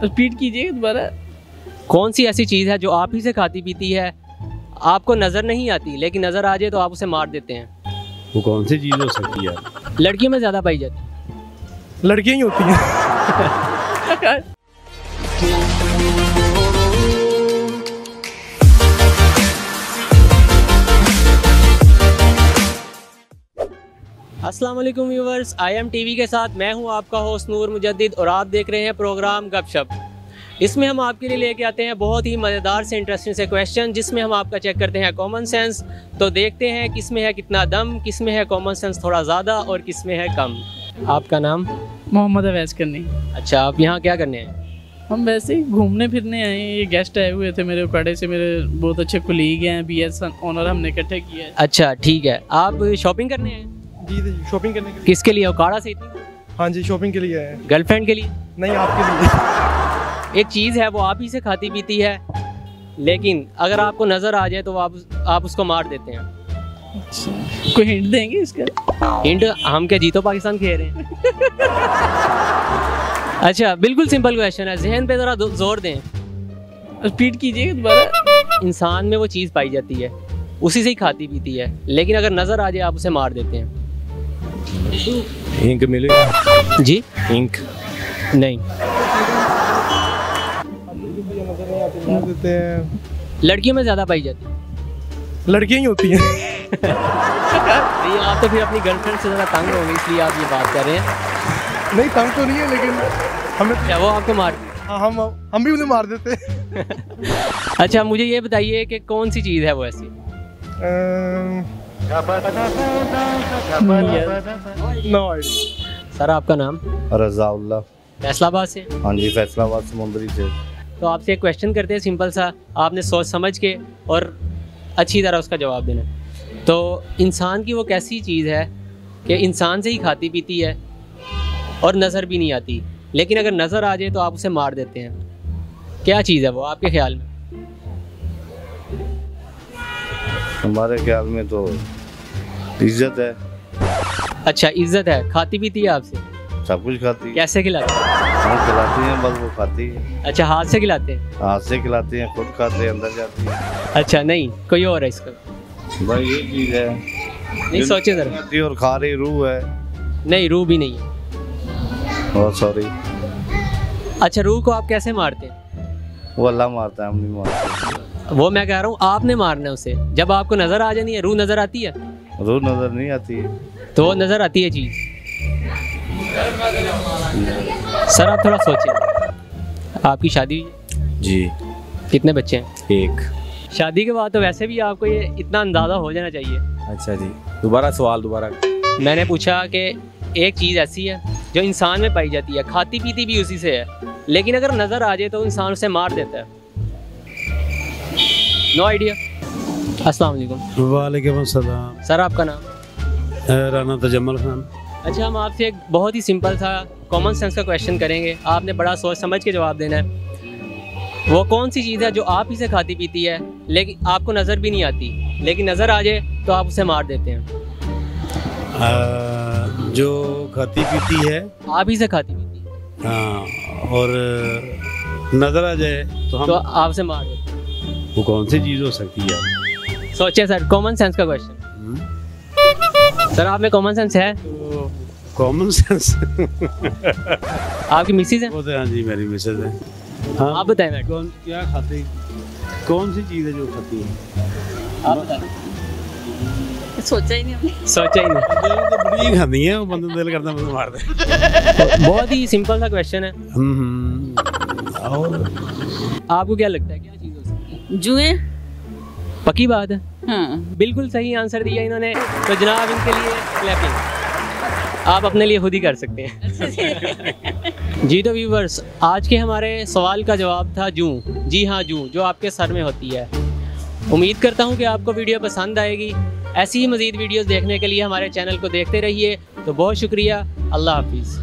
Repeat कीजिए दोबारा। कौन सी ऐसी चीज़ है जो आप ही से खाती पीती है, आपको नज़र नहीं आती, लेकिन नज़र आ जाए तो आप उसे मार देते हैं? वो कौन सी चीज़ हो सकती है? लड़कियों में ज़्यादा पाई जाती है। लड़कियां ही होती हैं। अस्सलाम वालेकुम व्यूवर्स, IM TV के साथ मैं हूं आपका होस्ट नूर मुजद्दिद और आप देख रहे हैं प्रोग्राम गपशप। इसमें हम आपके लिए लेके आते हैं बहुत ही मज़ेदार से इंटरेस्टिंग से क्वेश्चन, जिसमें हम आपका चेक करते हैं कॉमन सेंस। तो देखते हैं किस में है कितना दम, किस में है कॉमन सेंस थोड़ा ज़्यादा और किस में है कम। आपका नाम? मोहम्मद अवैस करनी। अच्छा, आप यहाँ क्या करने हैं? हम वैसे ही घूमने फिरने आए हैं। ये गेस्ट आए हुए थे मेरे उकाड़े से, मेरे बहुत अच्छे कोलीग हैं, BS ऑनर हमने इकट्ठे किया है। अच्छा ठीक है, आप शॉपिंग करने हैं? जी शॉपिंग करने के लिए। किसके लिए? उकाड़ा से इतनी? हाँ जी, शॉपिंग के लिए है। गर्लफ्रेंड के लिए? नहीं, आपके लिए। एक चीज़ है वो आप ही से खाती पीती है, लेकिन अगर आपको नज़र आ जाए तो आप उसको मार देते हैं। अच्छा, कोई हिंट देंगे इसका? हिंट हम क्या जीतो पाकिस्तान खेल रहे हैं? अच्छा, बिल्कुल सिंपल क्वेश्चन है, जहन पे ज़रा जोर दें। रिपीट कीजिए दोबारा। इंसान में वो चीज़ पाई जाती है, उसी से ही खाती पीती है, लेकिन अगर नज़र आ जाए आप उसे मार देते हैं। इंक मिलेगा जी? इंक नहीं। देते हैं। लड़कियों में ज़्यादा पाई जाती है। लड़कियां ही होती हैं। नहीं, आप तो फिर अपनी गर्लफ्रेंड से ज़्यादा तंग होंगे, इसलिए आप ये बात कर रहे हैं। नहीं, तंग तो नहीं है, लेकिन हमें क्या वो आपको मार? हाँ, हम भी उन्हें मार देते हैं। अच्छा, मुझे ये बताइए कि कौन सी चीज़ है वो ऐसी? No idea. सर आपका नाम? रज़ाउल्लाह। फैसलाबाद से? हाँ जी, फैसलाबाद समुंदरी से। तो आपसे एक क्वेश्चन करते हैं सिंपल सा, आपने सोच समझ के और अच्छी तरह उसका जवाब देना। तो इंसान की वो कैसी चीज़ है कि इंसान से ही खाती पीती है और नज़र भी नहीं आती, लेकिन अगर नज़र आ जाए तो आप उसे मार देते हैं? क्या चीज़ है वो आपके ख्याल में? हमारे ख्याल में तो इज्जत है। अच्छा, इज्जत है। खाती पीती है आपसे? सब कुछ खाती है। कैसे खिलाते हैं? हम खिलाती हैं, बस वो खाती है। अच्छा, हाथ से खिलाते हैं? हाथ से खिलाती हैं, खुद खाते हैं, अंदर जाती है। अच्छा, नहीं कोई और है इसका? भाई ये चीज़ है। नहीं सोचे ज़रा। खाती और खा रही रूह है। नहीं, रूह भी नहीं है। बहुत सॉरी। अच्छा, रूह को आप कैसे मारते हैं? वो अल्लाह मारता है, हम नहीं मारते। वो मैं कह रहा हूँ आपने मारना है उसे, जब आपको नज़र आ जानी है। रूह नज़र आती है? रूह नज़र नहीं आती है। तो नज़र आती है चीज़। सर आप थोड़ा सोचें। आपकी शादी हुई है? जी। कितने बच्चे हैं? एक। शादी के बाद तो वैसे भी आपको ये इतना अंदाज़ा हो जाना चाहिए। अच्छा जी, दोबारा सवाल दोबारा। मैंने पूछा कि एक चीज़ ऐसी है जो इंसान में पाई जाती है, खाती पीती भी उसी से है, लेकिन अगर नज़र आ जाए तो इंसान उसे मार देता है। No idea. अस्सलाम वालेकुम। वालेकुम अस्सलाम। सर आपका नाम? राना तजम्मल खान। अच्छा, हम आपसे एक बहुत ही सिंपल सा कॉमन सेंस का क्वेश्चन करेंगे, आपने बड़ा सोच समझ के जवाब देना है। वो कौन सी चीज़ है जो आप ही से खाती पीती है, लेकिन आपको नज़र भी नहीं आती, लेकिन नज़र आ जाए तो आप उसे मार देते हैं? जो खाती पीती है, आप ही से खाती पीती है। हाँ, और नजर आ जाए तो हम तो आप उसे मार देते हैं। वो कौन सी चीज़ हो सकती है? सोचिए सर, कॉमन सेंस का क्वेश्चन। सर आप में कॉमन सेंस है? Common sense. आपकी मिसेज है? वो तो हाँ जी, मेरी मिसेज है। हाँ, आप बताएं मैडम। कौन क्या खाती, कौन सी चीज़ है जो खाती है? आप बताएं। सोचा ही नहीं हमने। सोचा ही नहीं। तो बड़ी खाती है, वो बंदा दिल करता है मार दे। बहुत ही सिंपल सा क्वेश्चन है। और आपको क्या लगता है क्या चीज़ हो सकती है? जुए। पक्की बात है? हाँ। बिल्कुल सही आंसर दिया इन्होंने, तो जनाब इनके लिए क्लैपिंग आप अपने लिए खुद ही कर सकते हैं। जी तो व्यूवर्स, आज के हमारे सवाल का जवाब था जूं। जी हाँ, जूं जो आपके सर में होती है। उम्मीद करता हूँ कि आपको वीडियो पसंद आएगी। ऐसी ही मज़ीद वीडियोस देखने के लिए हमारे चैनल को देखते रहिए। तो बहुत शुक्रिया, अल्लाह हाफिज़।